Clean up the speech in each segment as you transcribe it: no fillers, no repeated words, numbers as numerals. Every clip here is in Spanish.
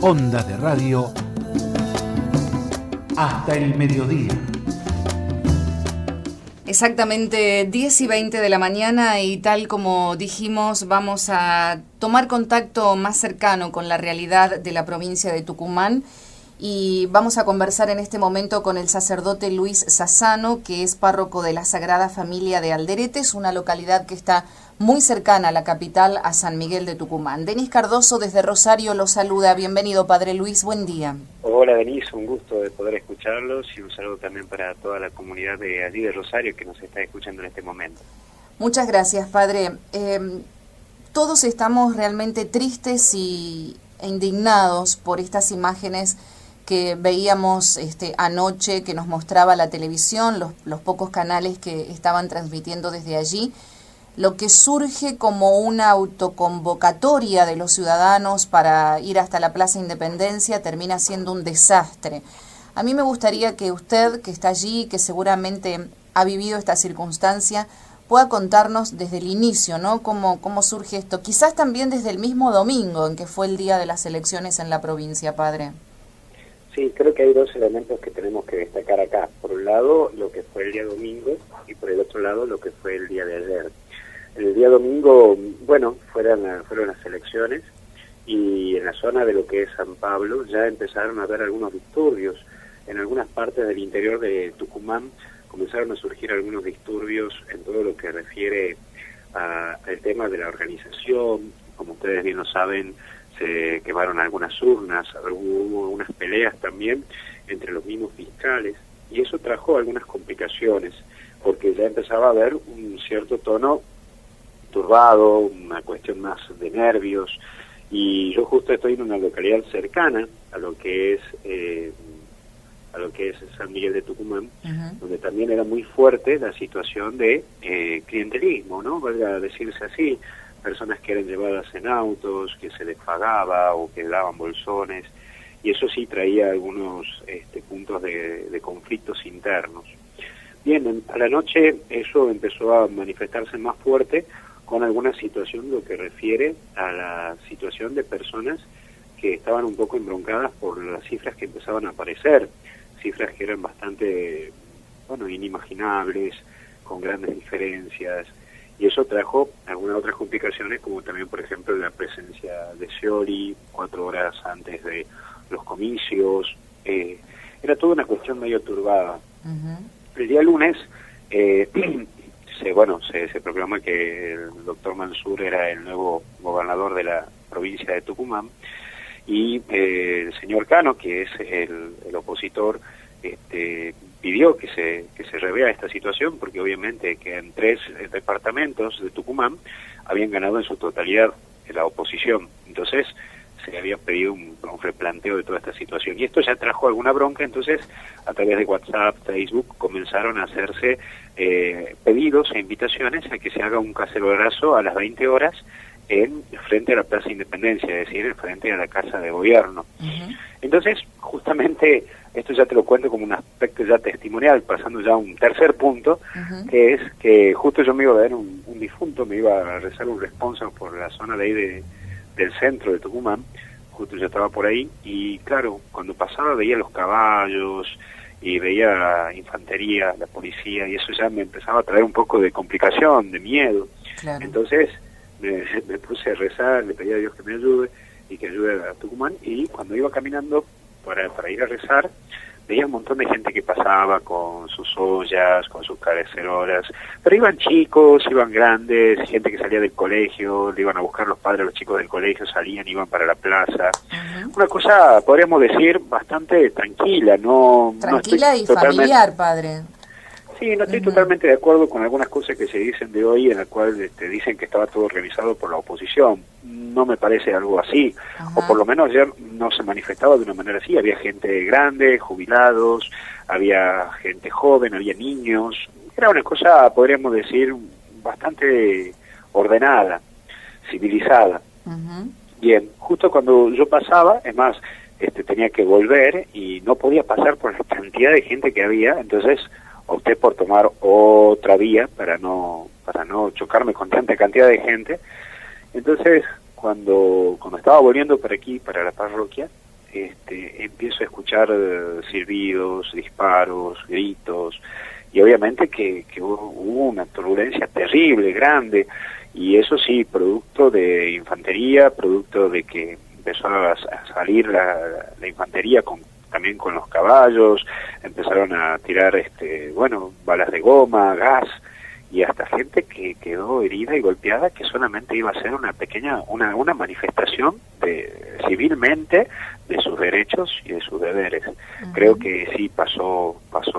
Onda de Radio hasta el mediodía. Exactamente 10:20 de la mañana y tal como dijimos, vamos a tomar contacto más cercano con la realidad de la provincia de Tucumán y vamos a conversar en este momento con el sacerdote Luis Sassano, que es párroco de la Sagrada Familia de Alderetes, una localidad que está muy cercana a la capital, a San Miguel de Tucumán. Denis Cardoso desde Rosario lo saluda. Bienvenido, Padre Luis, buen día. Hola, Denis, un gusto de poder escucharlos y un saludo también para toda la comunidad de allí de Rosario que nos está escuchando en este momento. Muchas gracias, Padre. Todos estamos realmente tristes e indignados por estas imágenes que veíamos anoche, que nos mostraba la televisión, los pocos canales que estaban transmitiendo desde allí. Lo que surge como una autoconvocatoria de los ciudadanos para ir hasta la Plaza Independencia termina siendo un desastre. A mí me gustaría que usted, que está allí, que seguramente ha vivido esta circunstancia, pueda contarnos desde el inicio, ¿no? Cómo surge esto. Quizás también desde el mismo domingo en que fue el día de las elecciones en la provincia, Padre. Sí, creo que hay dos elementos que tenemos que destacar acá. Por un lado, lo que fue el día domingo y por el otro lado, lo que fue el día de ayer. El día domingo, bueno, fueron las elecciones y en la zona de lo que es San Pablo ya empezaron a haber algunos disturbios. En algunas partes del interior de Tucumán comenzaron a surgir algunos disturbios en todo lo que refiere al tema de la organización. Como ustedes bien lo saben, se quemaron algunas urnas, hubo unas peleas también entre los mismos fiscales y eso trajo algunas complicaciones porque ya empezaba a haber un cierto tono turbado, una cuestión más de nervios y yo justo estoy en una localidad cercana a lo que es San Miguel de Tucumán, donde también era muy fuerte la situación de clientelismo, ¿no? Valga decirse así, personas que eran llevadas en autos, que se les pagaba o que daban bolsones, y eso sí traía algunos puntos de conflictos internos. Bien, a la noche eso empezó a manifestarse más fuerte con alguna situación, lo que refiere a la situación de personas que estaban un poco embroncadas por las cifras que empezaban a aparecer, cifras que eran bastante, inimaginables, con grandes diferencias, y eso trajo algunas otras complicaciones, como también, por ejemplo, la presencia de Scioli 4 horas antes de los comicios. Era toda una cuestión medio turbada. El día lunes se proclama que el doctor Mansur era el nuevo gobernador de la provincia de Tucumán y el señor Cano, que es el opositor, pidió que se revea esta situación porque obviamente que en 3 departamentos de Tucumán habían ganado en su totalidad la oposición. Entonces se había pedido un replanteo de toda esta situación y esto ya trajo alguna bronca. Entonces a través de WhatsApp, Facebook comenzaron a hacerse pedidos e invitaciones a que se haga un cacerolazo a las 20 horas frente a la Plaza Independencia, es decir, frente a la Casa de Gobierno. Entonces, justamente, esto ya te lo cuento como un aspecto ya testimonial, pasando ya a un tercer punto, que es que justo yo me iba a ver un difunto, me iba a rezar un responso por la zona de ahí del centro de Tucumán, justo yo estaba por ahí, y claro, cuando pasaba veía los caballos, y veía la infantería, la policía, y eso ya me empezaba a traer un poco de complicación, de miedo. Claro. Entonces me puse a rezar, le pedí a Dios que me ayude y que ayude a Tucumán, y cuando iba caminando para ir a rezar, veía un montón de gente que pasaba con sus ollas, con sus cacerolas, pero iban chicos, iban grandes, gente que salía del colegio, le iban a buscar los padres a los chicos del colegio, salían, iban para la plaza. Una cosa, podríamos decir, bastante tranquila, tranquila y familiar, padre. Sí, no estoy totalmente de acuerdo con algunas cosas que se dicen de hoy, en la cual dicen que estaba todo organizado por la oposición. No me parece algo así, o por lo menos ayer no se manifestaba de una manera así. Había gente grande, jubilados, había gente joven, había niños. Era una cosa, podríamos decir, bastante ordenada, civilizada. Bien, justo cuando yo pasaba, es más, tenía que volver y no podía pasar por la cantidad de gente que había, entonces opté por tomar otra vía para no chocarme con tanta cantidad de gente. Entonces, cuando estaba volviendo para aquí, para la parroquia, empiezo a escuchar silbidos, disparos, gritos, y obviamente que hubo una turbulencia terrible, grande, y eso sí, producto de infantería, producto de que empezó a salir la infantería también con los caballos, empezaron a tirar balas de goma, gas, y hasta gente que quedó herida y golpeada, que solamente iba a ser una manifestación civilmente de sus derechos y de sus deberes. Creo que sí pasó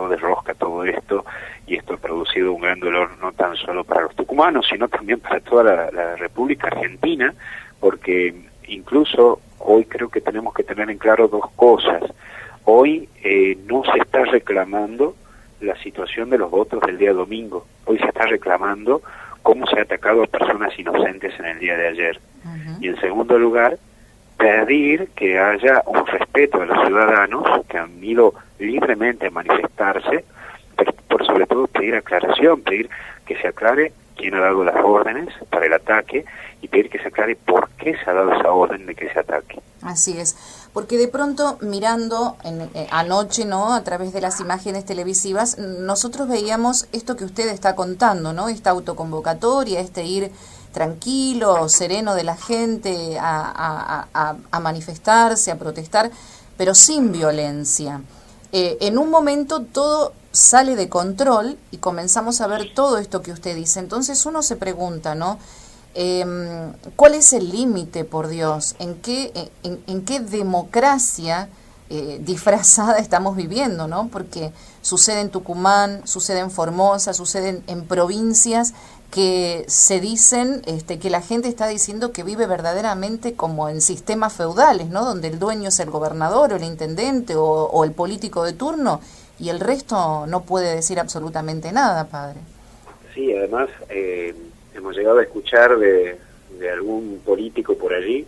de rosca todo esto, y esto ha producido un gran dolor no tan solo para los tucumanos, sino también para toda la República Argentina, porque incluso hoy creo que tenemos que tener en claro dos cosas. Hoy no se está reclamando la situación de los votos del día domingo. Hoy se está reclamando cómo se ha atacado a personas inocentes en el día de ayer. Y en segundo lugar, pedir que haya un respeto a los ciudadanos que han ido libremente a manifestarse, pero por sobre todo pedir aclaración, pedir que se aclare quién ha dado las órdenes para el ataque y pedir que se aclare por qué se ha dado esa orden de que se ataque. Así es, porque de pronto mirando anoche, ¿no?, a través de las imágenes televisivas, nosotros veíamos esto que usted está contando, ¿no?, esta autoconvocatoria, este ir tranquilo, sereno de la gente a manifestarse, a protestar, pero sin violencia. En un momento todo sale de control y comenzamos a ver todo esto que usted dice. Entonces uno se pregunta, ¿no? ¿Cuál es el límite, por Dios? ¿En qué democracia disfrazada estamos viviendo, ¿no? Porque sucede en Tucumán, sucede en Formosa, sucede en provincias que se dicen, que la gente está diciendo que vive verdaderamente como en sistemas feudales, ¿no? Donde el dueño es el gobernador o el intendente o el político de turno, y el resto no puede decir absolutamente nada, padre. Sí, además hemos llegado a escuchar de algún político por allí,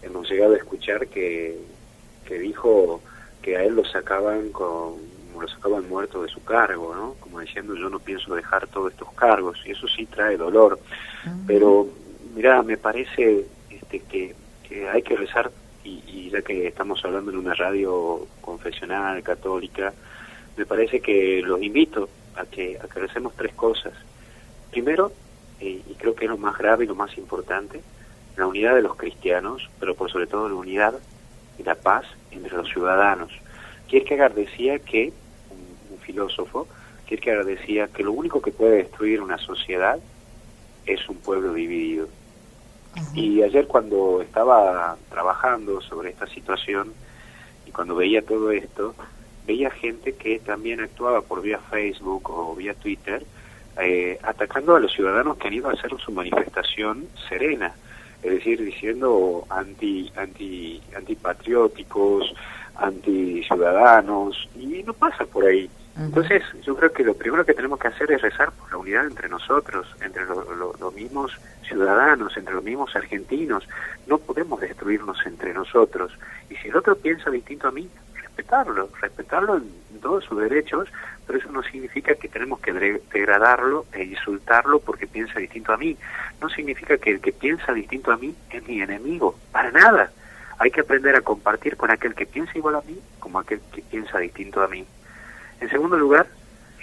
hemos llegado a escuchar que dijo que a él lo sacaban muerto de su cargo, ¿no? Como diciendo, yo no pienso dejar todos estos cargos, y eso sí trae dolor. Pero mira, me parece que hay que rezar, y ya que estamos hablando en una radio confesional, católica, me parece que los invito a que recemos tres cosas. Primero, y creo que es lo más grave y lo más importante, la unidad de los cristianos, pero por sobre todo la unidad y la paz entre los ciudadanos. Kierkegaard decía que, un filósofo, Kierkegaard decía que lo único que puede destruir una sociedad es un pueblo dividido. Y ayer, cuando estaba trabajando sobre esta situación y cuando veía todo esto, veía gente que también actuaba por vía Facebook o vía Twitter, atacando a los ciudadanos que han ido a hacer su manifestación serena, es decir, diciendo antipatrióticos, anticiudadanos, y no pasa por ahí. Entonces, yo creo que lo primero que tenemos que hacer es rezar por la unidad entre nosotros, entre los mismos ciudadanos, entre los mismos argentinos. No podemos destruirnos entre nosotros. Y si el otro piensa distinto a mí, respetarlo en todos sus derechos, pero eso no significa que tenemos que degradarlo e insultarlo porque piensa distinto a mí. No significa que el que piensa distinto a mí es mi enemigo, para nada. Hay que aprender a compartir con aquel que piensa igual a mí como aquel que piensa distinto a mí. En segundo lugar,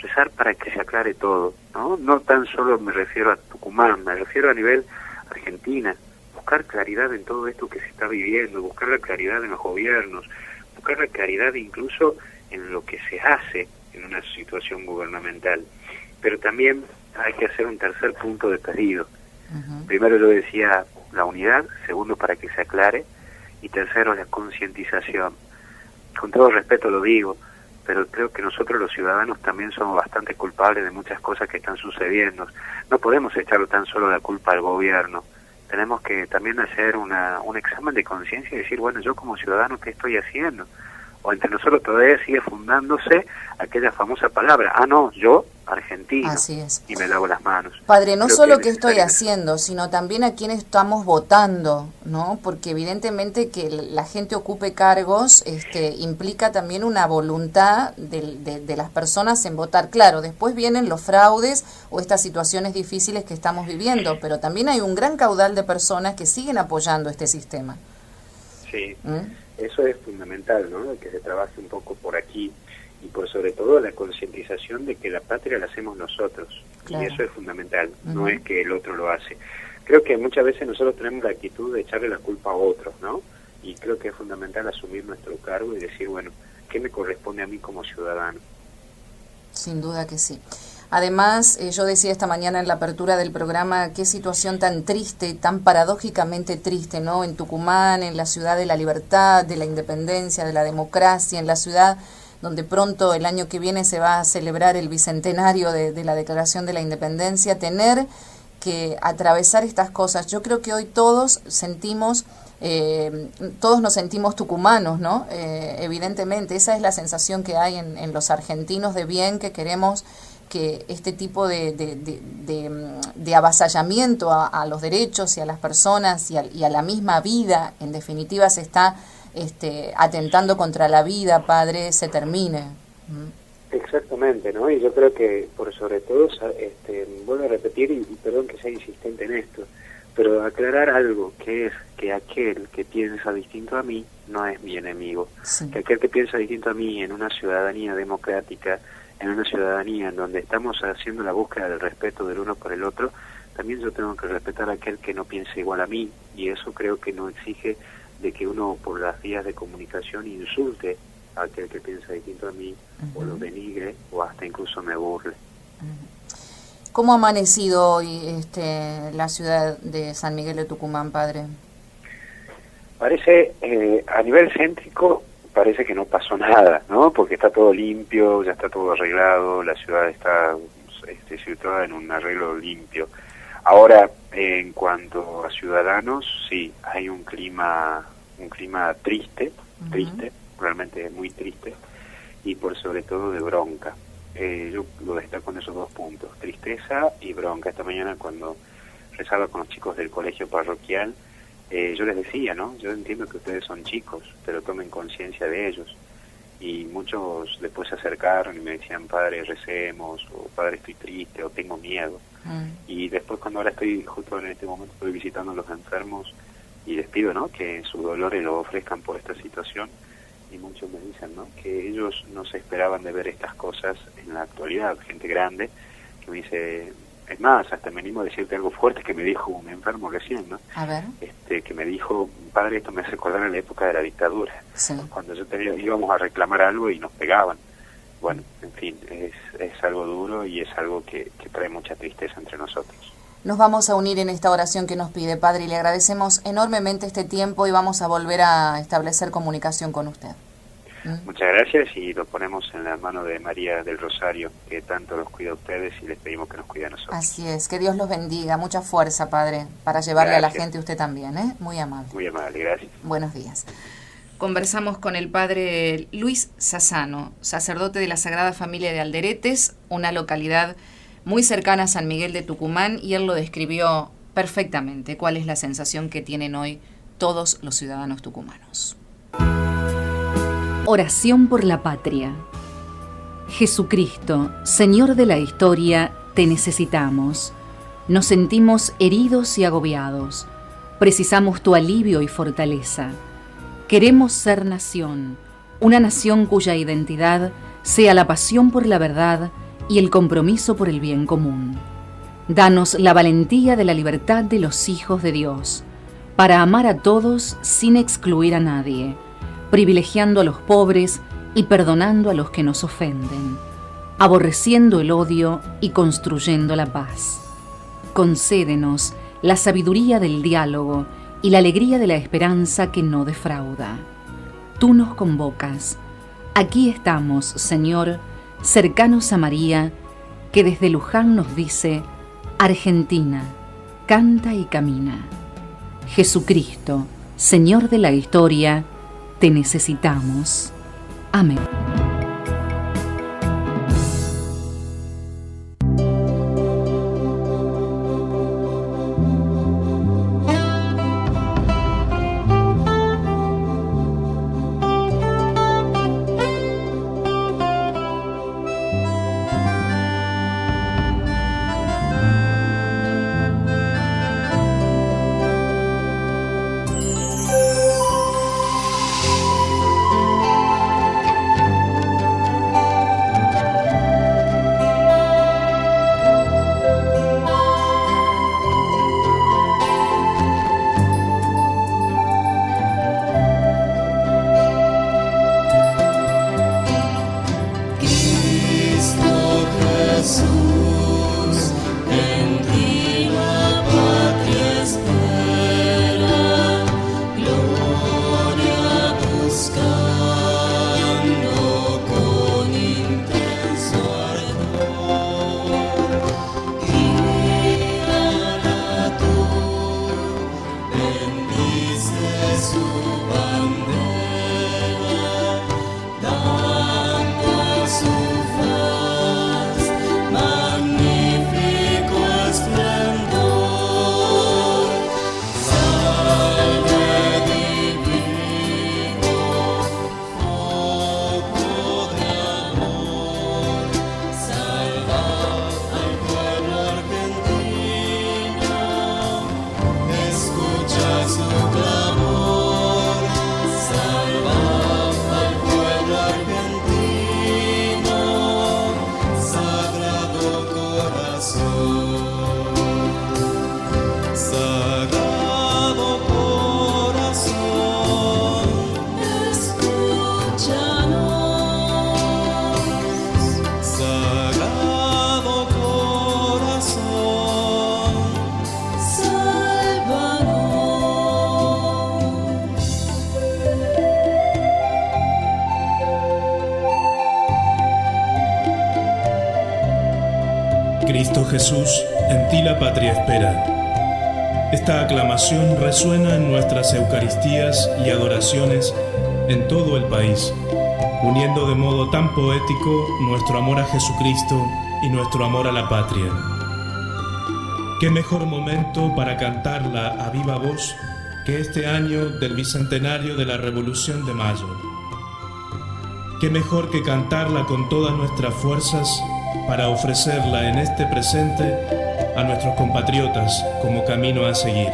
rezar para que se aclare todo, ¿no? No tan solo me refiero a Tucumán, me refiero a nivel Argentina. Buscar claridad en todo esto que se está viviendo, buscar la claridad en los gobiernos, buscar la claridad incluso en lo que se hace en una situación gubernamental. Pero también hay que hacer un tercer punto de pedido. Primero yo decía la unidad, segundo para que se aclare, y tercero la concientización. Con todo respeto lo digo, pero creo que nosotros los ciudadanos también somos bastante culpables de muchas cosas que están sucediendo. No podemos echarlo tan solo la culpa al gobierno. Tenemos que también hacer un examen de conciencia y decir, bueno, yo como ciudadano, ¿qué estoy haciendo? O entre nosotros todavía sigue fundándose aquella famosa palabra, no, yo, argentino. Así es. Y me lavo las manos. Padre, no solo qué estoy haciendo, sino también a quién estamos votando, ¿no? Porque evidentemente que la gente ocupe cargos implica también una voluntad de las personas en votar. Claro, después vienen los fraudes o estas situaciones difíciles que estamos viviendo, pero también hay un gran caudal de personas que siguen apoyando este sistema. Sí, ¿Mm? eso es fundamental, ¿no? Que se trabaje un poco por aquí y por sobre todo la concientización de que la patria la hacemos nosotros. Claro. Y eso es fundamental, no Ujú. es que el otro lo hace. Creo que muchas veces nosotros tenemos la actitud de echarle la culpa a otros, ¿no? Y creo que es fundamental asumir nuestro cargo y decir, bueno, ¿qué me corresponde a mí como ciudadano? Sin duda que sí. Además, yo decía esta mañana en la apertura del programa, qué situación tan triste, tan paradójicamente triste, ¿no? En Tucumán, en la ciudad de la libertad, de la independencia, de la democracia, en la ciudad donde pronto el año que viene se va a celebrar el bicentenario de la Declaración de la Independencia, tener que atravesar estas cosas. Yo creo que hoy todos sentimos, todos nos sentimos tucumanos, ¿no? Evidentemente, esa es la sensación que hay en los argentinos de bien, que queremos que este tipo de avasallamiento a los derechos y a las personas y a la misma vida, en definitiva, se está atentando contra la vida, padre, se termine. Exactamente, ¿no? Y yo creo que, por sobre todo, vuelvo a repetir, y perdón que sea insistente en esto, pero aclarar algo, que es que aquel que piensa distinto a mí no es mi enemigo. Sí. Que aquel que piensa distinto a mí en una ciudadanía democrática, en una ciudadanía en donde estamos haciendo la búsqueda del respeto del uno por el otro, también yo tengo que respetar a aquel que no piensa igual a mí, y eso creo que no exige de que uno por las vías de comunicación insulte a aquel que piensa distinto a mí, Uh-huh. o lo denigre, o hasta incluso me burle. ¿Cómo ha amanecido hoy la ciudad de San Miguel de Tucumán, padre? Parece, a nivel céntrico, parece que no pasó nada, ¿no? Porque está todo limpio, ya está todo arreglado, la ciudad está situada en un arreglo limpio. Ahora, en cuanto a ciudadanos, sí, hay un clima triste, Uh-huh. triste, realmente muy triste, y por sobre todo de bronca. Yo lo destaco en esos dos puntos, tristeza y bronca. Esta mañana cuando rezaba con los chicos del colegio parroquial, yo les decía, ¿no? Yo entiendo que ustedes son chicos, pero tomen conciencia de ellos. Y muchos después se acercaron y me decían, padre, recemos, o padre, estoy triste, o tengo miedo. Y después cuando ahora justo en este momento estoy visitando a los enfermos y les pido, ¿no?, que sus dolores lo ofrezcan por esta situación, y muchos me dicen, ¿no?, que ellos no se esperaban de ver estas cosas en la actualidad. Gente grande que me dice, es más, hasta me animo a decirte algo fuerte que me dijo un enfermo recién, ¿no? A ver. Que me dijo, padre, esto me hace acordar en la época de la dictadura, Sí. cuando íbamos a reclamar algo y nos pegaban. Bueno, en fin, es algo duro y es algo que trae mucha tristeza entre nosotros. Nos vamos a unir en esta oración que nos pide, padre, y le agradecemos enormemente este tiempo y vamos a volver a establecer comunicación con usted. Muchas gracias, y lo ponemos en la mano de María del Rosario, que tanto los cuida a ustedes, y les pedimos que nos cuide a nosotros. Así es, que Dios los bendiga, mucha fuerza, padre, para llevarle Gracias. a la gente usted también, ¿eh? Muy amable. Muy amable, gracias. Buenos días. Conversamos con el padre Luis Sassano, sacerdote de la Sagrada Familia de Alderetes, una localidad muy cercana a San Miguel de Tucumán, y él lo describió perfectamente, cuál es la sensación que tienen hoy todos los ciudadanos tucumanos. Oración por la patria. Jesucristo, Señor de la historia, te necesitamos. Nos sentimos heridos y agobiados. Precisamos tu alivio y fortaleza. Queremos ser nación, una nación cuya identidad sea la pasión por la verdad y el compromiso por el bien común. Danos la valentía de la libertad de los hijos de Dios, para amar a todos sin excluir a nadie, privilegiando a los pobres y perdonando a los que nos ofenden, aborreciendo el odio y construyendo la paz. Concédenos la sabiduría del diálogo y la alegría de la esperanza que no defrauda. Tú nos convocas. Aquí estamos, Señor, cercanos a María, que desde Luján nos dice: Argentina, canta y camina. Jesucristo, Señor de la historia, te necesitamos. Amén. Cristo Jesús, en ti la patria espera. Esta aclamación resuena en nuestras Eucaristías y adoraciones en todo el país, uniendo de modo tan poético nuestro amor a Jesucristo y nuestro amor a la patria. ¿Qué mejor momento para cantarla a viva voz que este año del bicentenario de la Revolución de Mayo? ¿Qué mejor que cantarla con todas nuestras fuerzas para ofrecerla en este presente a nuestros compatriotas como camino a seguir?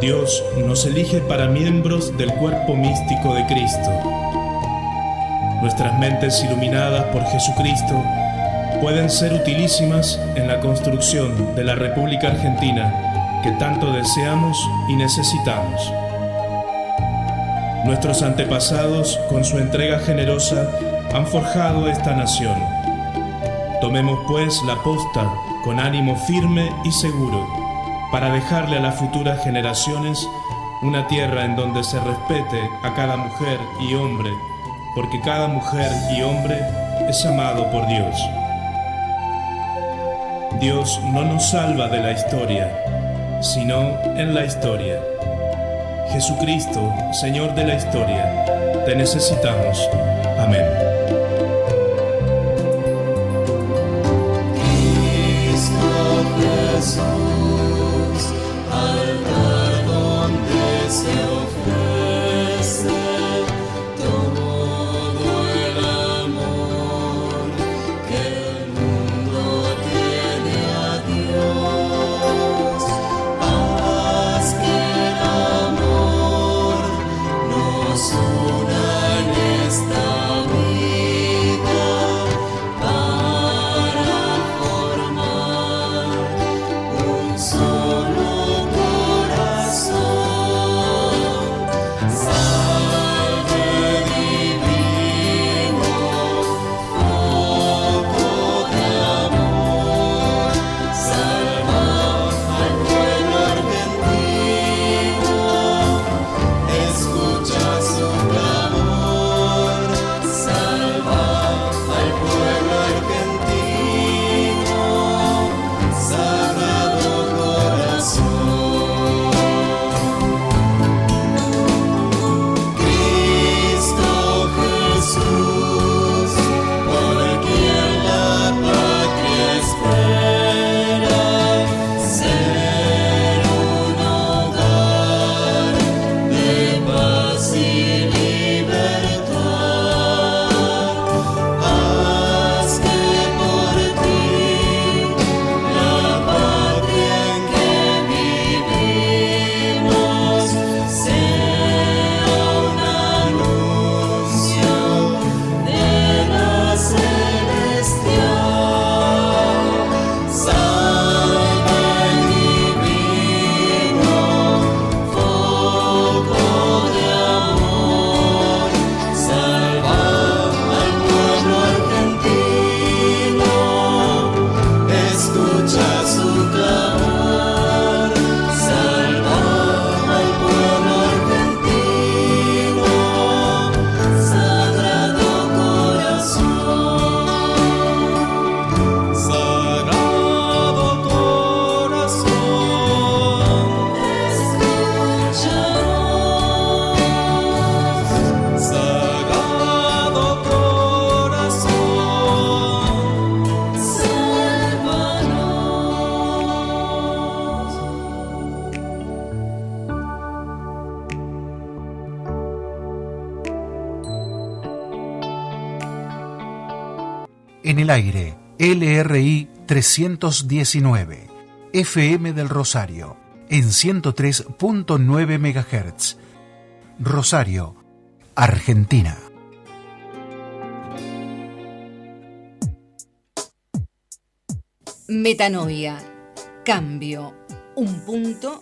Dios nos elige para miembros del cuerpo místico de Cristo. Nuestras mentes iluminadas por Jesucristo pueden ser utilísimas en la construcción de la República Argentina que tanto deseamos y necesitamos. Nuestros antepasados, con su entrega generosa, han forjado esta nación. Tomemos pues la posta con ánimo firme y seguro para dejarle a las futuras generaciones una tierra en donde se respete a cada mujer y hombre, porque cada mujer y hombre es amado por Dios. Dios no nos salva de la historia, sino en la historia. Jesucristo, Señor de la historia, te necesitamos. Amén. Jesús, altar donde se ofrece todo el amor que el mundo tiene a Dios. Haz que el amor nos una en esta vida para formar un solo corazón. En el aire, LRI 319, FM del Rosario, en 103.9 MHz. Rosario, Argentina. Metanoia. Cambio. Un punto